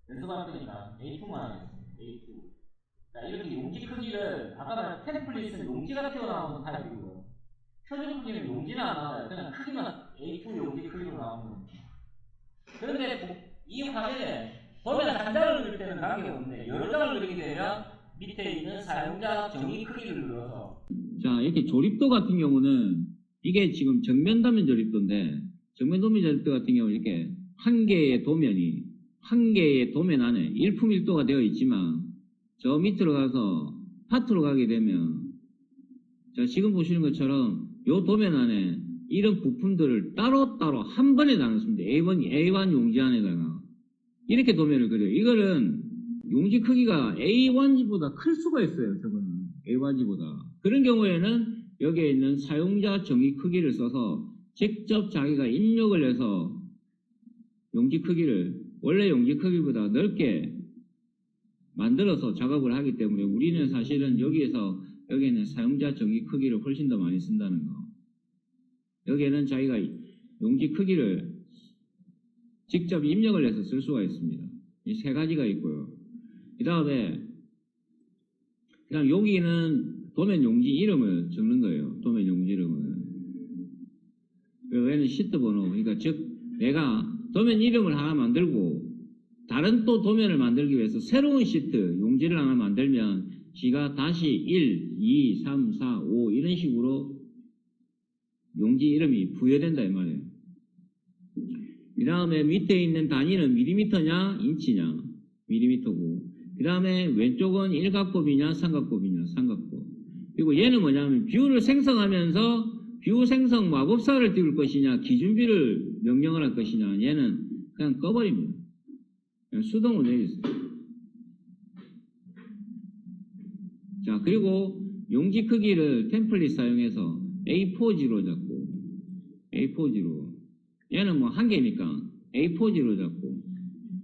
연습할 거니까 A2만 하겠습니다. A2. 자, 이렇게 용지 크기를 아까 말한 템플릿은 용지가 튀어나오는 타입이고요. 표준 크기는 용지는 안 나와요. 그냥 크기만 A2 용지 크기로 나오는 겁니다. 그런데 이 화면에 도면 한 장을 그릴 때는 관계없는데 여러 장을 그리게 되면 밑에 있는 사용자 정의 크기를 눌러서 자, 이렇게 조립도 같은 경우는 이게 지금 정면 도면 조립도인데 정면 도면 조립도 같은 경우 이렇게 한 개의 도면 안에 일품일도가 되어 있지만 저 밑으로 가서 파트로 가게 되면 자, 지금 보시는 것처럼 이 도면 안에 이런 부품들을 따로따로 한 번에 나눴습니다. A1 용지 안에다가 이렇게 도면을 그려요. 이거는 용지 크기가 A1지보다 클 수가 있어요. 저거는 A1지보다. 그런 경우에는 여기에 있는 사용자 정의 크기를 써서 직접 자기가 입력을 해서 용지 크기를 원래 용지 크기보다 넓게 만들어서 작업을 하기 때문에 우리는 사실은 여기에는 사용자 정의 크기를 훨씬 더 많이 쓴다는 거. 여기에는 자기가 용지 크기를 직접 입력을 해서 쓸 수가 있습니다. 이 세 가지가 있고요. 그 다음에 그냥 여기는 도면 용지 이름을 적는 거예요. 도면 용지 이름을. 여기는 시트 번호. 그러니까 즉 내가 도면 이름을 하나 만들고 다른 또 도면을 만들기 위해서 새로운 시트 용지를 하나 만들면 지가 다시 1, 2, 3, 4, 5 이런 식으로 용지 이름이 부여된다 이 말이에요. 그 다음에 밑에 있는 단위는 밀리미터냐 인치냐 밀리미터고 그 다음에 왼쪽은 일각법이냐 삼각법이냐 삼각법. 그리고 얘는 뭐냐면 뷰를 생성하면서 뷰 생성 마법사를 띄울 것이냐 기준뷰를 명령을 할 것이냐 얘는 그냥 꺼버립니다. 그냥 수동으로 내리세요. 자, 그리고 용지 크기를 템플릿 사용해서 A4지로 잡고 A4지로 얘는 뭐 한 개니까 A4지로 잡고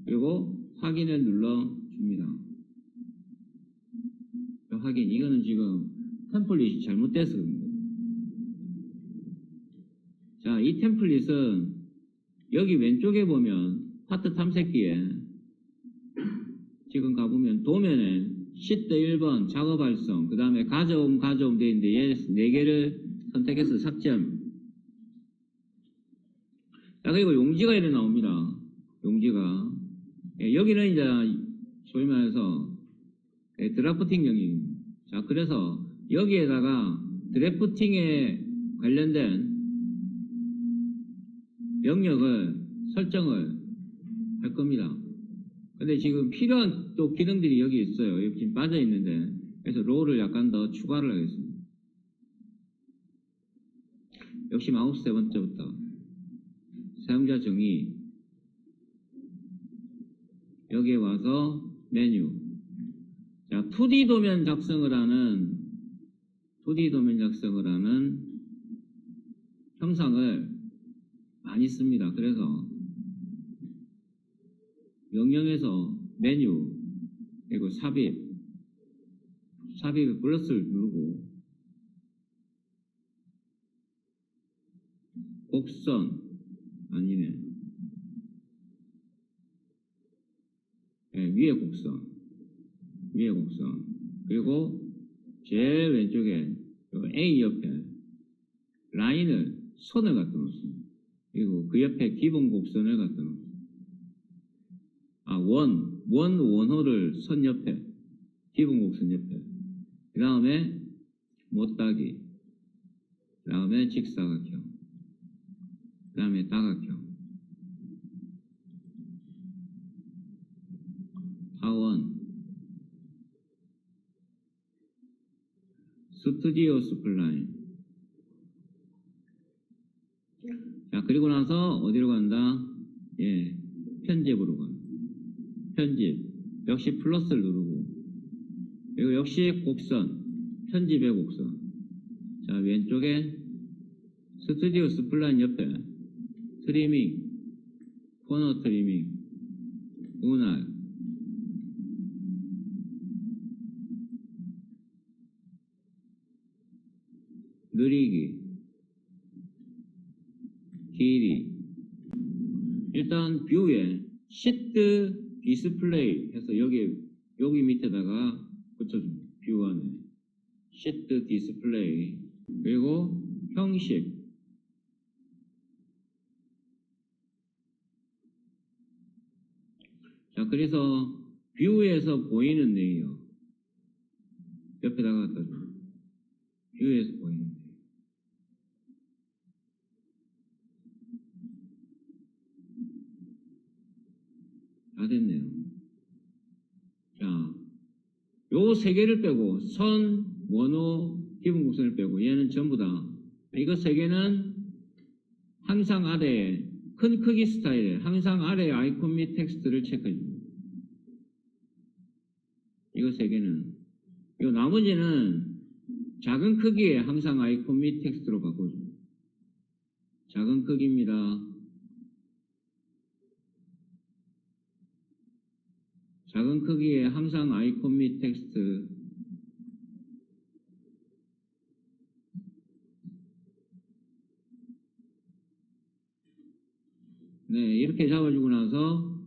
그리고 확인을 눌러줍니다. 확인. 이거는 지금 템플릿이 잘못돼서 그런 거예요. 자, 이 템플릿은 여기 왼쪽에 보면 파트 탐색기에 지금 가보면 도면에 시트 1번 작업 활성 그 다음에 가져옴 되어 있는데 얘 4개를 선택해서 삭제합니다. 자, 그리고 용지가 이렇게 나옵니다. 용지가. 여기는 이제 소위 말해서 드래프팅 영역입니다. 자, 그래서 여기에다가 드래프팅에 관련된 영역을 설정을 할 겁니다. 근데 지금 필요한 또 기능들이 여기 있어요. 여기 지금 빠져 있는데 그래서 롤을 약간 더 추가를 하겠습니다. 역시 마우스 세 번째부터 사용자 정의 여기에 와서 메뉴. 자, 2D 도면 작성을 하는 형상을 많이 씁니다. 그래서 명령에서 메뉴 그리고 삽입 플러스를 누르고 곡선 아니네. 네, 위에 곡선 그리고 제일 왼쪽에 A 옆에 라인을 선을 갖다 놓습니다. 그리고 그 옆에 기본 곡선을 갖다 놓습니다. 원호를 선 옆에 기본 곡선 옆에 그 다음에 못따기 그 다음에 직사각형 그 다음에 다각형 타원 스튜디오 스플라인. 자, 그리고 나서 어디로 간다? 예, 편집으로 간다. 편집 역시 플러스를 누르고 그리고 역시 곡선 편집의 곡선. 자, 왼쪽에 스튜디오 스플라인 옆에 트리밍 코너 트리밍 운할 느리기 길이. 일단 뷰에 시트 디스플레이 해서 여기 밑에다가 붙여줍니다. 뷰 안에 시트 디스플레이 그리고 형식 자 그래서 뷰에서 보이는 내용 옆에다가 갖다 줘. 뷰에서 보이는 내용 다 됐네요. 자, 요 세 개를 빼고 선, 원호, 기본 곡선을 빼고 얘는 전부 다 이거 세 개는 항상 아래에 큰 크기 스타일에 항상 아래에 아이콘 및 텍스트를 체크해 줍니다. 이거 세 개는 요 나머지는 작은 크기에 항상 아이콘 및 텍스트로 바꿔줍니다. 작은 크기입니다. 작은 크기에 항상 아이콘 및 텍스트 네 이렇게 잡아주고 나서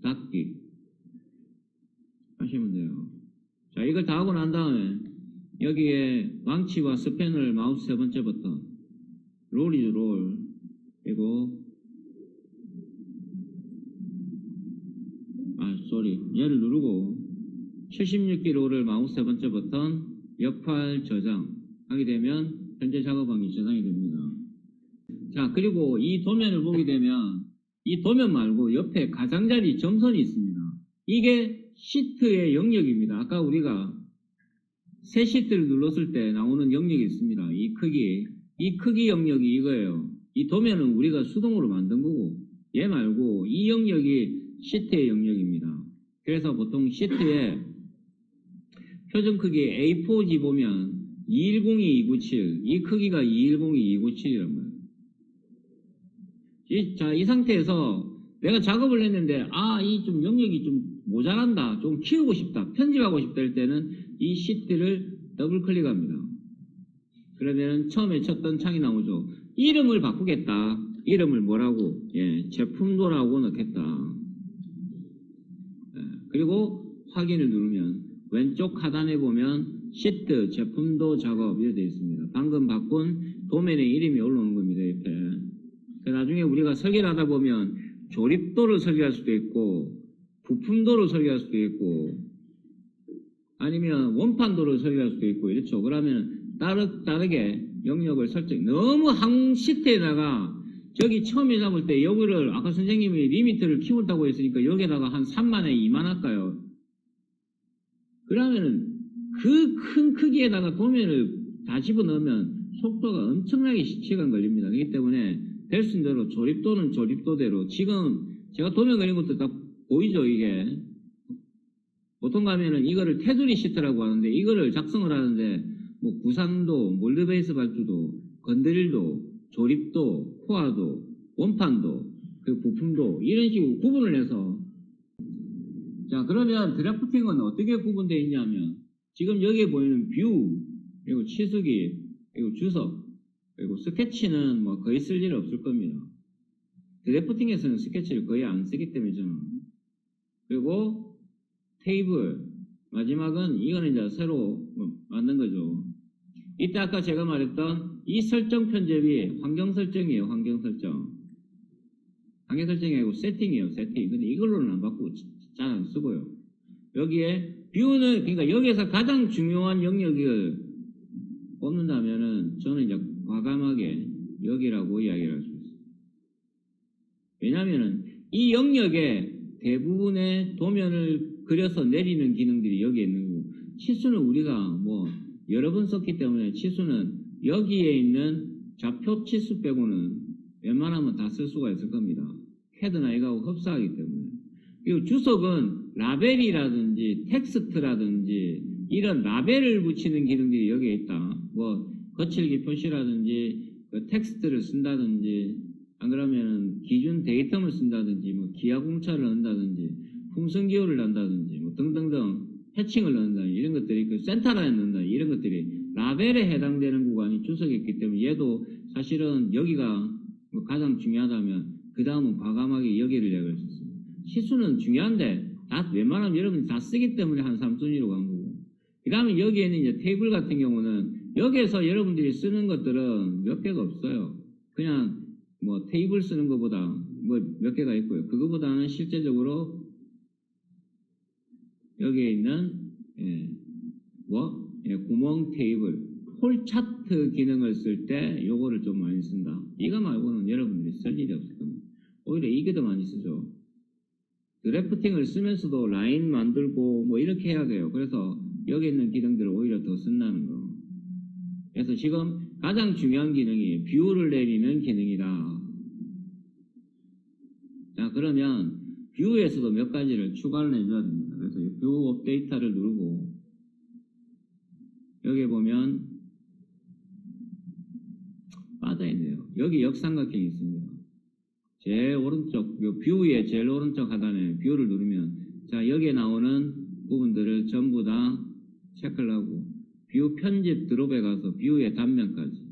닫기 하시면 돼요. 자 이걸 다 하고 난 다음에 여기에 망치와 스패너를 마우스 세 번째 버튼 롤이죠 롤 그리고 얘를 누르고 76기로를 마우스 세 번째 버튼 역할 저장 하게 되면 현재 작업방이 저장이 됩니다. 자 그리고 이 도면을 보게 되면 이 도면 말고 옆에 가장자리 점선이 있습니다. 이게 시트의 영역입니다. 아까 우리가 새 시트를 눌렀을 때 나오는 영역이 있습니다. 이 크기 영역이 이거예요. 이 도면은 우리가 수동으로 만든 거고 얘 말고 이 영역이 시트의 영역입니다. 그래서 보통 시트에 표준 크기 A4지 보면 210297 이 크기가 210297이란 말이에요. 자, 이 상태에서 내가 작업을 했는데 이 좀 영역이 좀 모자란다, 좀 키우고 싶다, 편집하고 싶다 할 때는 이 시트를 더블 클릭합니다. 그러면 처음에 쳤던 창이 나오죠. 이름을 바꾸겠다. 이름을 뭐라고? 제품도라고 넣겠다. 그리고 확인을 누르면 왼쪽 하단에 보면 시트 제품도 작업 이렇게 되어 있습니다. 방금 바꾼 도면의 이름이 올라오는 겁니다. 옆에. 나중에 우리가 설계를 하다 보면 조립도를 설계할 수도 있고 부품도를 설계할 수도 있고 아니면 원판도를 설계할 수도 있고 이렇죠. 그러면 다르게 영역을 설정. 너무 한 시트에다가 저기 처음에 잡을 때 여기를 아까 선생님이 리미트를 키운다고 했으니까 여기에다가 한 3만에 2만 할까요? 그러면은 그 큰 크기에다가 도면을 다 집어넣으면 속도가 엄청나게 시간 걸립니다. 그렇기 때문에 될 수 있는 대로 조립도는 조립도대로 지금 제가 도면 그린 것도 딱 보이죠 이게 보통 가면은 이거를 테두리 시트라고 하는데 이거를 작성을 하는데 뭐 구상도, 몰드베이스 발주도, 건드릴도, 조립도, 코아도, 원판도, 그 부품도 이런 식으로 구분을 해서 자 그러면 드래프팅은 어떻게 구분되어 있냐면 지금 여기에 보이는 뷰 그리고 치수기 그리고 주석 그리고 스케치는 뭐 거의 쓸 일 없을 겁니다. 드래프팅에서는 스케치를 거의 안 쓰기 때문에 저는 그리고 테이블 마지막은 이거는 이제 새로 만든 거죠. 이때 아까 제가 말했던 이 설정 편집이 환경 설정이에요. 환경 설정. 환경 설정이 아니고 세팅이에요. 세팅. 근데 이걸로는 안 바꾸고 잘 안 쓰고요. 여기에 뷰는 그러니까 여기에서 가장 중요한 영역을 뽑는다면은 저는 이제 과감하게 여기라고 이야기를 할 수 있어요. 왜냐면은 이 영역에 대부분의 도면을 그려서 내리는 기능들이 여기에 있는 거고 치수는 우리가 뭐 여러 번 썼기 때문에 치수는 여기에 있는 좌표 치수 빼고는 웬만하면 다 쓸 수가 있을 겁니다. 캐드나 이거하고 흡사하기 때문에. 그리고 주석은 라벨이라든지 텍스트라든지 이런 라벨을 붙이는 기능들이 여기에 있다. 뭐 거칠기 표시라든지 그 텍스트를 쓴다든지 안 그러면은 기준 데이터를 쓴다든지 뭐 기하 공차를 넣는다든지 풍선 기호를 넣는다든지 뭐 등등등 패칭을 넣는다든지 이런 것들이 그 센터라인에 넣는다 이런 것들이 라벨에 해당되는 구간이 주석이 있기 때문에 얘도 사실은 여기가 뭐 가장 중요하다면 그 다음은 과감하게 여기를 이야기할 수 있습니다. 시수는 중요한데 다 웬만하면 여러분이 다 쓰기 때문에 한 3순위로 간 거고. 그 다음에 여기에는 이제 테이블 같은 경우는 여기에서 여러분들이 쓰는 것들은 몇 개가 없어요. 그냥 뭐 테이블 쓰는 것보다 뭐 몇 개가 있고요. 그거보다는 실제적으로 여기에 있는 구멍 테이블, 홀 차트 기능을 쓸 때 요거를 좀 많이 쓴다. 이거 말고는 여러분들이 쓸 일이 없을 겁니다. 오히려 이게 더 많이 쓰죠. 드래프팅을 쓰면서도 라인 만들고 뭐 이렇게 해야 돼요. 그래서 여기 있는 기능들을 오히려 더 쓴다는 거. 그래서 지금 가장 중요한 기능이 뷰를 내리는 기능이다. 자, 그러면 뷰에서도 몇 가지를 추가를 해줘야 됩니다. 그래서 뷰 업데이터를 누르고 여기 보면 빠져있네요. 여기 역삼각형이 있습니다. 제일 오른쪽, 요 뷰의 제일 오른쪽 하단에 뷰를 누르면 자, 여기에 나오는 부분들을 전부 다 체크를 하고 뷰 편집 드롭에 가서 뷰의 단면까지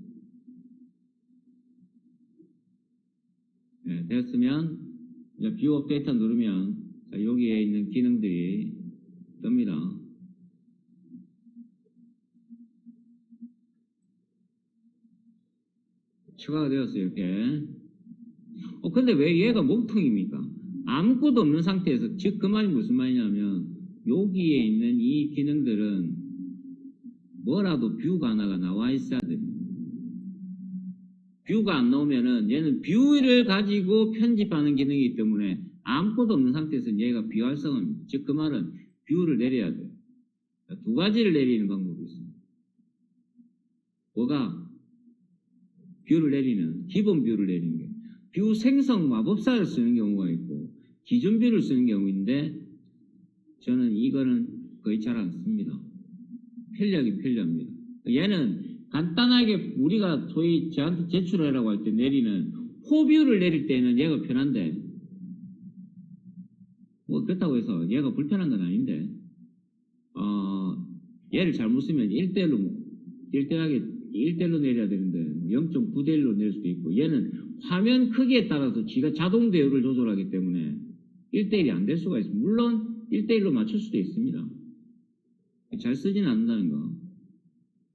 됐으면 이제 뷰 업데이터 누르면 자, 여기에 있는 기능들이 뜹니다. 추가가 되었어요. 이렇게. 근데 왜 얘가 목통입니까? 아무것도 없는 상태에서, 즉 그 말이 무슨 말이냐면 여기에 있는 이 기능들은 뭐라도 뷰가 하나가 나와 있어야 됩니다. 뷰가 안 나오면은 얘는 뷰를 가지고 편집하는 기능이기 때문에 아무것도 없는 상태에서는 얘가 비활성화입니다. 즉 그 말은 뷰를 내려야 돼요. 두 가지를 내리는 방법이 있습니다. 뭐가? 뷰를 내리는, 기본 뷰를 내리는 게 뷰 생성 마법사를 쓰는 경우가 있고 기존 뷰를 쓰는 경우인데 저는 이거는 거의 잘 안 씁니다. 편리하긴 편리합니다. 얘는 간단하게 우리가 소위 저한테 제출하라고 할 때 내리는 호뷰를 내릴 때는 얘가 편한데 뭐 그렇다고 해서 얘가 불편한 건 아닌데 얘를 잘못 쓰면 1대1로 내려야 되는데 0.9대1로 낼 수도 있고 얘는 화면 크기에 따라서 지가 자동 대우를 조절하기 때문에 1대1이 안 될 수가 있습니다. 물론 1대1로 맞출 수도 있습니다. 잘 쓰지는 않는다는 거.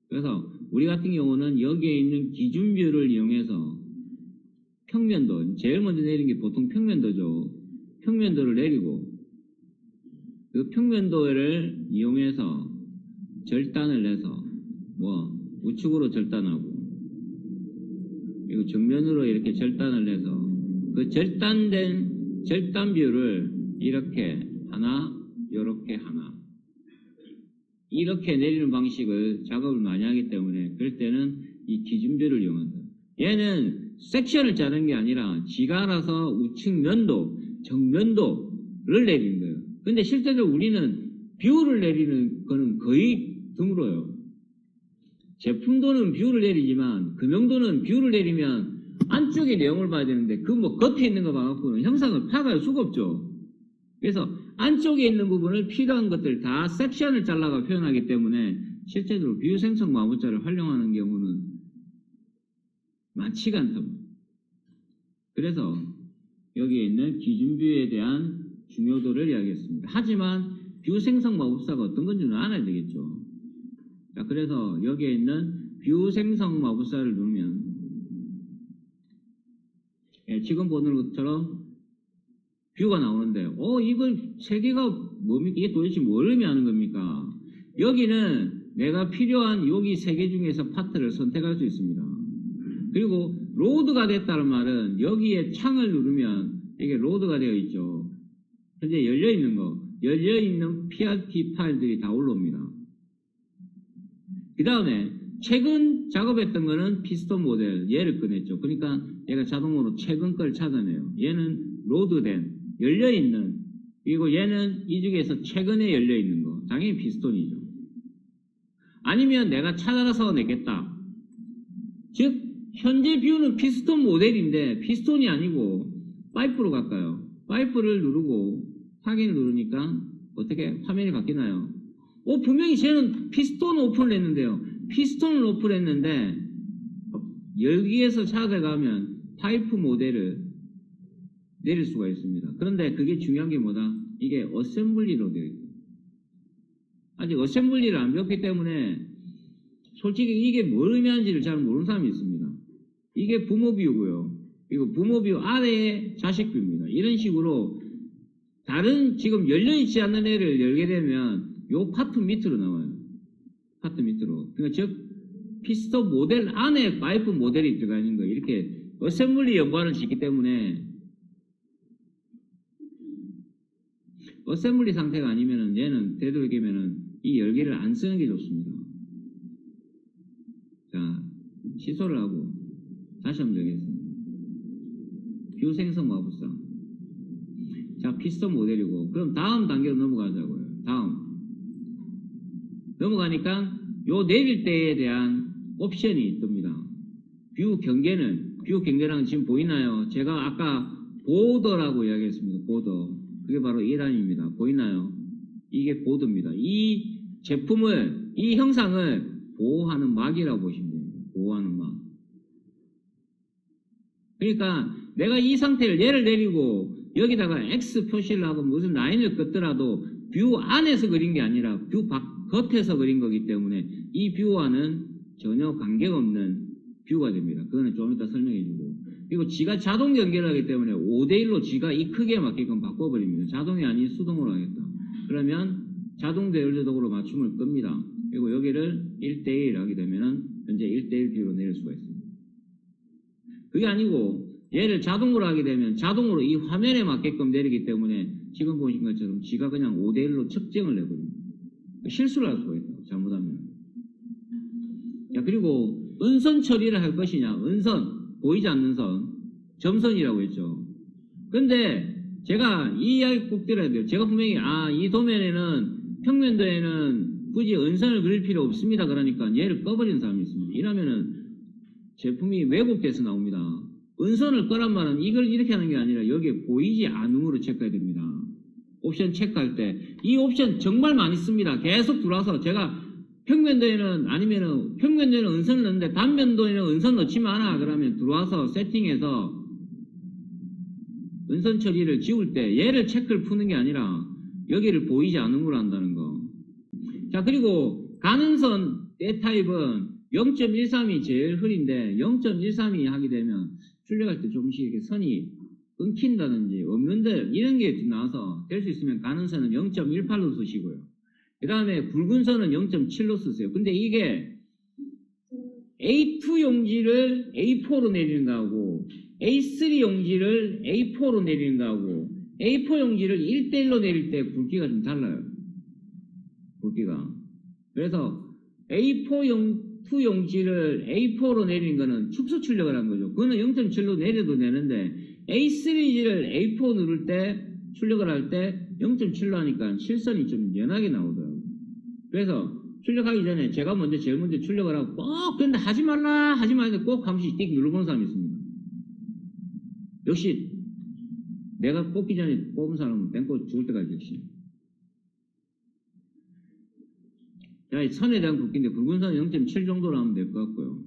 그래서 우리 같은 경우는 여기에 있는 기준 뷰를 이용해서 평면도, 제일 먼저 내린 게 보통 평면도죠. 평면도를 내리고 그 평면도를 이용해서 절단을 내서 뭐 우측으로 절단하고 그리고 정면으로 이렇게 절단을 해서 그 절단된 절단 뷰를 이렇게 하나, 요렇게 하나 이렇게 내리는 방식을 작업을 많이 하기 때문에 그럴 때는 이 기준뷰를 이용한다. 얘는 섹션을 자르는 게 아니라 지가 알아서 우측 면도, 정면도를 내리는 거예요. 근데 실제로 우리는 뷰를 내리는 거는 거의 드물어요. 제품도는 뷰를 내리지만 금형도는 뷰를 내리면 안쪽의 내용을 봐야 되는데 그 뭐 겉에 있는 거 봐갖고는 형상을 파악할 수가 없죠. 그래서 안쪽에 있는 부분을 필요한 것들 다 섹션을 잘라가 표현하기 때문에 실제로 뷰 생성 마법자를 활용하는 경우는 많지가 않답니다. 그래서 여기에 있는 기준 뷰에 대한 중요도를 이야기했습니다. 하지만 뷰 생성 마법사가 어떤 건지는 알아야 되겠죠. 자, 그래서 여기에 있는 뷰 생성 마법사를 누르면 지금 보는 것처럼 뷰가 나오는데 이걸 세 개가 뭡니까? 이게 도대체 뭘 의미하는 겁니까? 여기는 내가 필요한 여기 세 개 중에서 파트를 선택할 수 있습니다. 그리고 로드가 됐다는 말은 여기에 창을 누르면 이게 로드가 되어 있죠. 현재 열려있는 거, 열려있는 PRT 파일들이 다 올라옵니다. 그 다음에 최근 작업했던 거는 피스톤 모델, 얘를 꺼냈죠. 그러니까 얘가 자동으로 최근 걸 찾아내요. 얘는 로드된, 열려있는, 그리고 얘는 이 중에서 최근에 열려있는 거, 당연히 피스톤이죠. 아니면 내가 찾아서 내겠다. 즉 현재 뷰는 피스톤 모델인데 피스톤이 아니고 파이프로 갈까요? 파이프를 누르고 확인을 누르니까 어떻게 화면이 바뀌나요? 분명히 쟤는 피스톤 오픈을 했는데요. 피스톤을 오픈을 했는데 여기에서 찾아가면 파이프 모델을 내릴 수가 있습니다. 그런데 그게 중요한 게 뭐다? 이게 어셈블리로 되어 있다. 아직 어셈블리를 안 배웠기 때문에 솔직히 이게 뭘 의미하는지를 잘 모르는 사람이 있습니다. 이게 부모 비유고요. 그리고 부모 비유 아래에 자식 비유입니다. 이런 식으로 다른 지금 열려있지 않는 애를 열게 되면 요 파트 밑으로 나와요. 파트 밑으로. 그러니까 즉 피스톤 모델 안에 파이프 모델이 들어가 있는 거예요. 이렇게 어셈블리 연관을 짓기 때문에 어셈블리 상태가 아니면은 얘는 되도록이면은 이 열기를 안 쓰는 게 좋습니다. 자, 시소를 하고 다시 한번 열겠습니다. 뷰 생성 마법상. 자, 피스톤 모델이고 그럼 다음 단계로 넘어가자고요. 다음 넘어가니까 요 내릴 때에 대한 옵션이 뜹니다. 뷰 경계랑 지금 보이나요? 제가 아까 보더라고 이야기했습니다. 보더. 그게 바로 이 라인입니다. 보이나요? 이게 보드입니다. 이 제품을, 이 형상을 보호하는 막이라고 보시면 됩니다. 보호하는 막. 그러니까 내가 이 상태를 얘를 내리고 여기다가 X 표시를 하고 무슨 라인을 긋더라도 뷰 안에서 그린 게 아니라 뷰 겉에서 그린 거기 때문에 이 뷰와는 전혀 관계가 없는 뷰가 됩니다. 그거는 좀 이따 설명해 주고. 그리고 지가 자동 연결하기 때문에 5대1로 지가 이 크기에 맞게끔 바꿔버립니다. 자동이 아닌 수동으로 하겠다. 그러면 자동 대열적으로 맞춤을 끕니다. 그리고 여기를 1대1 하게 되면은 현재 1대1 뷰로 내릴 수가 있습니다. 그게 아니고 얘를 자동으로 하게 되면 자동으로 이 화면에 맞게끔 내리기 때문에 지금 보신 것처럼 지가 그냥 5대1로 측정을 내버립니다. 실수를 할 수가 있다. 잘못하면. 자, 그리고 은선 처리를 할 것이냐. 은선. 보이지 않는 선. 점선이라고 했죠. 근데 제가 이 이야기 꼭 들어야 돼요. 제가 분명히 이 도면에는 평면도에는 굳이 은선을 그릴 필요 없습니다. 그러니까 얘를 꺼버리는 사람이 있습니다. 이러면은 제품이 왜곡돼서 나옵니다. 은선을 꺼란 말은 이걸 이렇게 하는 게 아니라 여기에 보이지 않음으로 체크해야 됩니다. 옵션 체크할 때 이 옵션 정말 많이 씁니다. 계속 들어와서 제가 평면도에는 아니면은 평면도에는 은선을 넣는데 단면도에는 은선 넣지 마라 그러면 들어와서 세팅해서 은선 처리를 지울 때 얘를 체크를 푸는 게 아니라 여기를 보이지 않음으로 한다는 거. 자, 그리고 가능선 때 타입은 0.13이 제일 흐린데 0.13이 하게 되면 출력할 때 조금씩 이렇게 선이 끊긴다든지 없는데 이런 게 나와서 될 수 있으면 가능선은 0.18로 쓰시고요. 그 다음에 굵은 선은 0.7로 쓰세요. 근데 이게 A2 용지를 A4로 내리는 거하고 A3 용지를 A4로 내리는 거하고 A4 용지를 1대1로 내릴 때 굵기가 좀 달라요. 굵기가. 그래서 A2 용지를 A4로 내리는 거는 축소 출력을 한 거죠. 그거는 0.7로 내려도 되는데 A3지를 A4 누를 때 출력을 할 때 0.7로 하니까 실선이 좀 연하게 나오더라고요. 그래서 출력하기 전에 제가 제일 먼저 출력을 하고 꼭 근데 하지 말라 꼭 한 번씩 띡 눌러보는 사람이 있습니다. 역시 내가 뽑기 전에 뽑은 사람은 땡고 죽을 때까지 역시. 자, 선에 대한 굵기인데 굵은 선은 0.7 정도로 하면 될 것 같고요.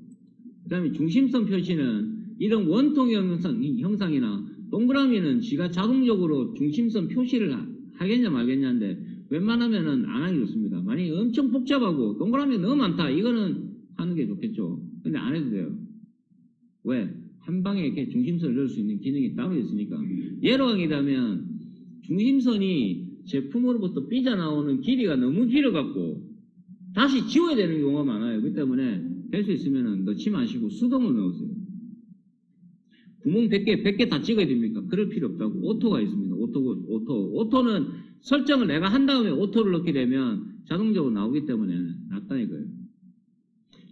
그 다음에 중심선 표시는 이런 원통 형상이나 동그라미는 지가 자동적으로 중심선 표시를 하겠냐 말겠냐인데 웬만하면은 안 하기 좋습니다. 만약에 엄청 복잡하고 동그라미 너무 많다 이거는 하는 게 좋겠죠. 근데 안 해도 돼요. 왜? 한 방에 이렇게 중심선을 넣을 수 있는 기능이 따로 있으니까. 예로 하게 되면 중심선이 제품으로부터 삐져나오는 길이가 너무 길어갖고 다시 지워야 되는 경우가 많아요. 그렇기 때문에 될 수 있으면 넣지 마시고 수동으로 넣으세요. 구멍 100개 다 찍어야 됩니까? 그럴 필요 없다고. 오토가 있습니다. 오토는 설정을 내가 한 다음에 오토를 넣게 되면 자동적으로 나오기 때문에 낫다 이거예요.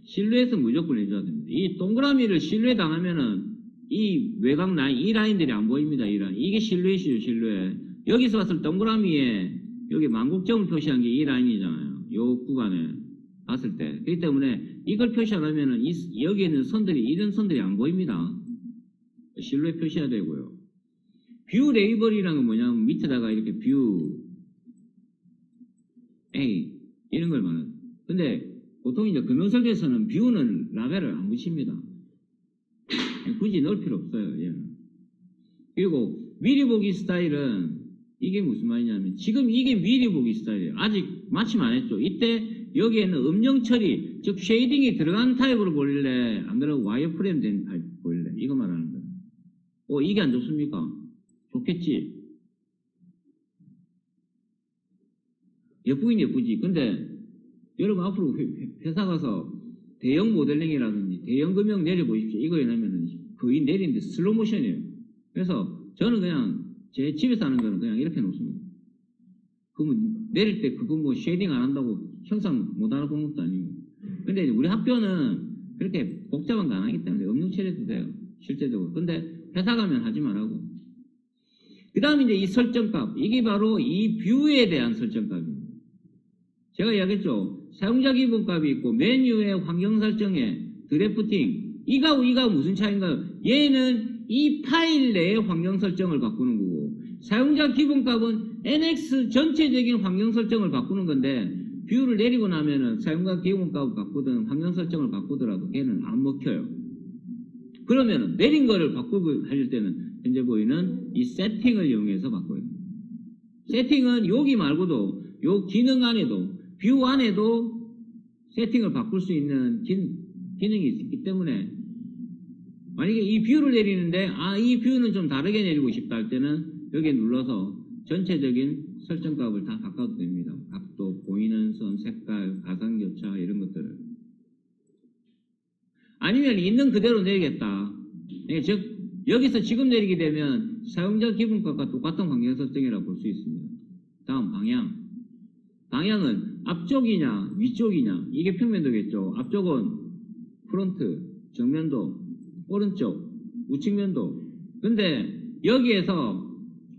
실루엣은 무조건 해줘야 됩니다. 이 동그라미를 실루엣 안 하면은 이 외곽 라인, 이 라인들이 안 보입니다. 이 라인. 이게 실루엣이죠, 실루엣. 여기서 봤을 때 동그라미에 여기 만곡점을 표시한 게 이 라인이잖아요. 요 구간에 봤을 때. 그렇기 때문에 이걸 표시 안 하면은 여기에 있는 선들이, 이런 선들이 안 보입니다. 실루엣 표시해야 되고요. 뷰 레이블이라는 건 뭐냐면 밑에다가 이렇게 뷰 A 이런 걸 말하는. 근데 보통 이제 금형설계에서는 뷰는 라벨을 안 붙입니다. 굳이 넣을 필요 없어요. 얘는. 그리고 미리 보기 스타일은 이게 무슨 말이냐면 지금 이게 미리 보기 스타일이에요. 아직 마침 안 했죠. 이때 여기에는 음영 처리, 즉 쉐이딩이 들어간 타입으로 보일래? 안 그러고 와이어프레임 된 타입 보일래? 이거 말하는 거예요. 이게 안 좋습니까? 좋겠지. 예쁘긴 예쁘지. 근데 여러분 앞으로 회사 가서 대형 모델링이라든지 대형 금형 내려보십시오. 이거 왜냐면은 거의 내리는데 슬로우 모션이에요. 그래서 저는 그냥 제 집에서 하는 거는 그냥 이렇게 놓습니다. 그러면 내릴 때 그거 뭐 쉐이딩 안 한다고 형상 못 알아보는 것도 아니고. 근데 우리 학교는 그렇게 복잡한 거 안 하기 때문에 음영 처리해도 돼요. 실제적으로. 근데 회사 가면 하지 말라고. 그 다음에 이제 이 설정값. 이게 바로 이 뷰에 대한 설정값입니다. 제가 이야기했죠. 사용자 기본값이 있고 메뉴의 환경 설정에 드래프팅. 이가 무슨 차이인가요? 얘는 이 파일 내의 환경 설정을 바꾸는 거고 사용자 기본값은 NX 전체적인 환경 설정을 바꾸는 건데 뷰를 내리고 나면은 사용자 기본값을 바꾸든 환경 설정을 바꾸더라도 걔는 안 먹혀요. 그러면은 내린 거를 바꾸고 할 때는 현재 보이는 이 세팅을 이용해서 바꿔요. 세팅은 여기 말고도 요 기능 안에도 뷰 안에도 세팅을 바꿀 수 있는 기능이 있기 때문에 만약에 이 뷰를 내리는데 이 뷰는 좀 다르게 내리고 싶다 할 때는 여기에 눌러서 전체적인 설정값을 다 바꿔도 됩니다. 각도, 보이는 선, 색깔, 가상교차 이런 것들을. 아니면 있는 그대로 내리겠다. 즉 여기서 지금 내리게 되면 사용자 기본값과 똑같은 환경 설정이라고 볼 수 있습니다. 다음 방향. 방향은 앞쪽이냐 위쪽이냐 이게 평면도겠죠. 앞쪽은 프론트, 정면도, 오른쪽, 우측면도. 근데 여기에서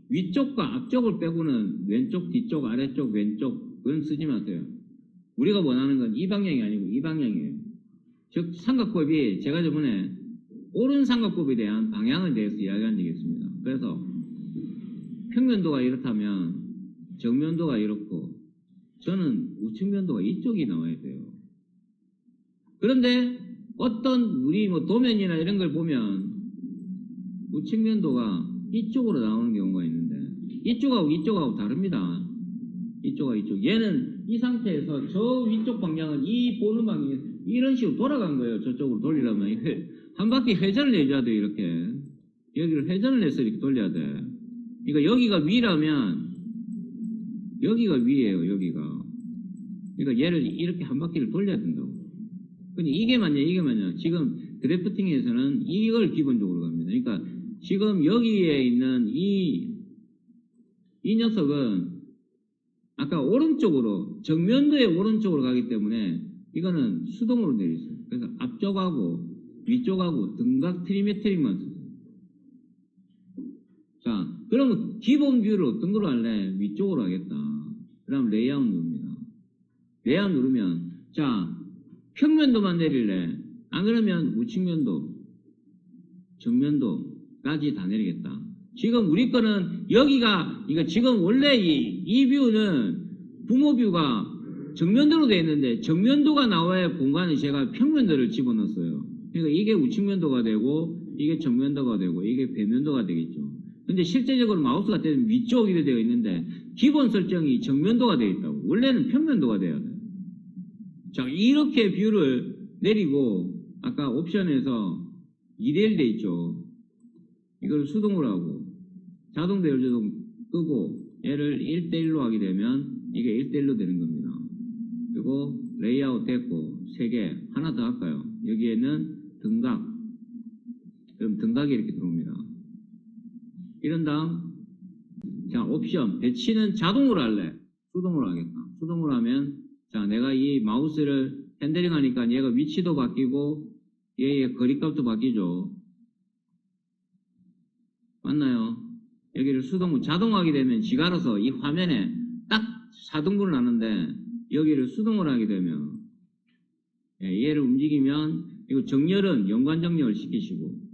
위쪽과 앞쪽을 빼고는 왼쪽, 뒤쪽, 아래쪽, 왼쪽 그건 쓰지 마세요. 우리가 원하는 건 이 방향이 아니고 이 방향이에요. 즉 삼각법이 제가 저번에 오른 삼각법에 대한 방향에 대해서 이야기한 적이 있습니다. 그래서 평면도가 이렇다면 정면도가 이렇고 저는 우측면도가 이쪽이 나와야 돼요. 그런데 어떤 우리 뭐 도면이나 이런 걸 보면 우측면도가 이쪽으로 나오는 경우가 있는데 이쪽하고 다릅니다. 이쪽하고 이쪽. 얘는 이 상태에서 저 위쪽 방향은 이 보는 방향이 이런 식으로 돌아간 거예요. 저쪽으로 돌리려면 이렇게 한 바퀴 회전을 내줘야 돼요. 이렇게 여기를 회전을 내서 이렇게 돌려야 돼. 그러니까 여기가 위라면 여기가 위예요. 여기가. 그러니까 얘를 이렇게 한 바퀴를 돌려야 된다고. 근데 이게 맞냐? 지금 드래프팅에서는 이걸 기본적으로 갑니다. 그러니까 지금 여기에 있는 이 녀석은 아까 오른쪽으로 정면도의 오른쪽으로 가기 때문에 이거는 수동으로 되어 있어요. 그래서 앞쪽하고 위쪽하고 등각 트리메트릭만 써요. 자, 그러면 기본 뷰를 어떤 걸로 할래? 위쪽으로 하겠다. 그럼 레이아웃 누릅니다. 레이아웃 누르면 자 평면도만 내릴래? 안 그러면 우측면도, 정면도까지 다 내리겠다. 지금 우리 거는 여기가 지금 원래 이 뷰는 부모 뷰가 정면도로 되어 있는데 정면도가 나와야 공간에 제가 평면도를 집어넣었어요. 그러니까 이게 우측면도가 되고 이게 정면도가 되고 이게 배면도가 되겠죠. 근데 실제적으로 마우스가 되면 위쪽이 되어 있는데 기본 설정이 정면도가 되어 있다고. 원래는 평면도가 돼야 돼요. 자, 이렇게 뷰를 내리고 아까 옵션에서 2대1 돼 있죠. 이걸 수동으로 하고 자동 대열 조정 끄고 얘를 1대1로 하게 되면 이게 1대1로 되는 겁니다. 그리고 레이아웃 됐고 3개 하나 더 할까요? 여기에는 등각. 그럼 등각이 이렇게 들어옵니다. 이런 다음 자 옵션 배치는 자동으로 할래? 수동으로 하겠다. 수동으로 하면 자 내가 이 마우스를 핸들링 하니까 얘가 위치도 바뀌고 얘의 거리값도 바뀌죠. 맞나요? 여기를 수동으로 자동하게 되면 지가 알아서 이 화면에 딱 4등분을 하는데 여기를 수동으로 하게 되면 얘를 움직이면 이거 정렬은 연관 정렬을 시키시고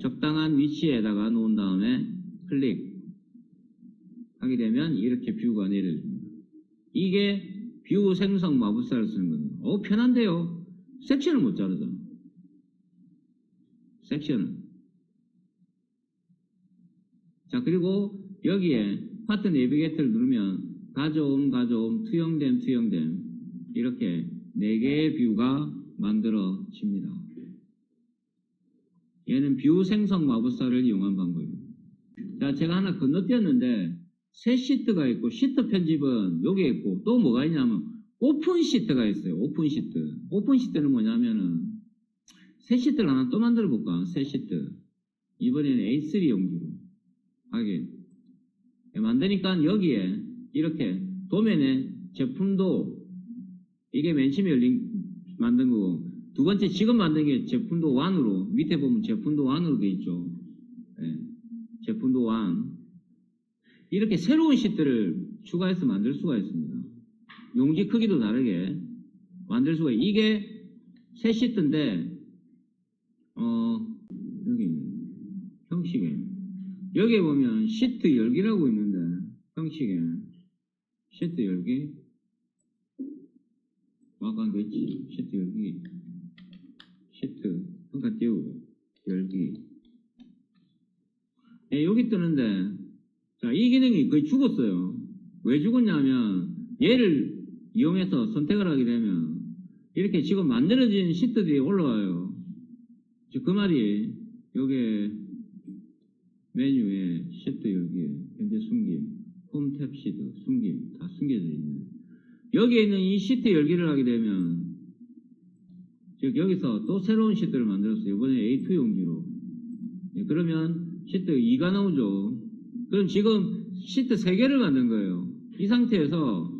적당한 위치에다가 놓은 다음에 클릭 하게 되면 이렇게 뷰가 내려집니다. 이게 뷰 생성 마법사를 쓰는 겁니다. 편한데요. 섹션을 못 자르죠. 섹션을. 자, 그리고 여기에 파트 내비게이터를 누르면 가져옴, 투영됨, 이렇게 4개의 뷰가 만들어집니다. 얘는 뷰 생성 마법사를 이용한 방법입니다. 자, 제가 하나 건너뛰었는데 새 시트가 있고 시트 편집은 여기에 있고 또 뭐가 있냐면 오픈 시트가 있어요. 오픈 시트. 오픈 시트는 뭐냐면은 새 시트를 하나 또 만들어 볼까? 새 시트. 이번에는 A3 용기로 하긴 만드니까 여기에 이렇게 도면에 제품도 이게 맨 처음에 만든 거고 두 번째 지금 만든 게 제품도 1으로 밑에 보면 제품도 1으로 돼 있죠. 네. 제품도 1 이렇게 새로운 시트를 추가해서 만들 수가 있습니다. 용지 크기도 다르게 만들 수가 있어요. 이게 새 시트인데 여기 형식에 여기에 보면 시트 열기라고 있는데 형식에 시트 열기 아까 그랬지 시트 열기 시트 한칸 띄우고 열기 여기 뜨는데 자, 이 기능이 거의 죽었어요. 왜 죽었냐면 얘를 이용해서 선택을 하게 되면 이렇게 지금 만들어진 시트들이 올라와요. 그 말이 여기에 메뉴에 시트 열기 현재 숨김 홈 탭 시트 숨김 다 숨겨져 있는 여기에 있는 이 시트 열기를 하게 되면 즉 여기서 또 새로운 시트를 만들었어요. 이번에 A2 용지로 그러면 시트 2가 나오죠. 그럼 지금 시트 3개를 만든 거예요. 이 상태에서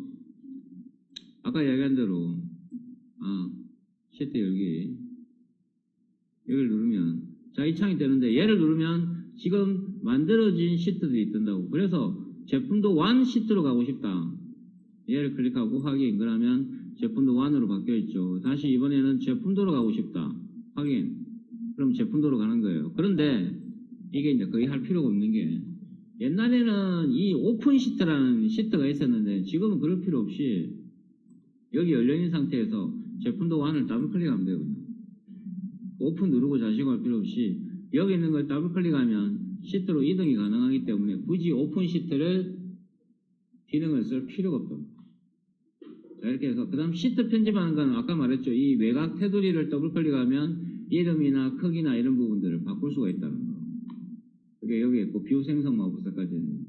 아까 이야기한 대로 시트 열기 여기를 누르면 자, 이 창이 뜨는데 얘를 누르면 지금 만들어진 시트들이 뜬다고. 그래서 제품도 1 시트로 가고 싶다. 얘를 클릭하고 확인. 그러면 제품도 1으로 바뀌어 있죠. 다시 이번에는 제품도로 가고 싶다. 확인. 그럼 제품도로 가는 거예요. 그런데 이게 이제 거의 할 필요가 없는 게 옛날에는 이 오픈 시트라는 시트가 있었는데 지금은 그럴 필요 없이 여기 열려있는 상태에서 제품도 1을 더블 클릭하면 돼요. 오픈 누르고 자식할 필요 없이 여기 있는 걸 더블 클릭하면 시트로 이동이 가능하기 때문에 굳이 오픈 시트를 기능을 쓸 필요가 없다. 자, 이렇게 해서 그 다음 시트 편집하는 건 아까 말했죠. 이 외곽 테두리를 더블 클릭하면 이름이나 크기나 이런 부분들을 바꿀 수가 있다는 거. 그게 여기 있고 뷰 생성 마법사까지 있는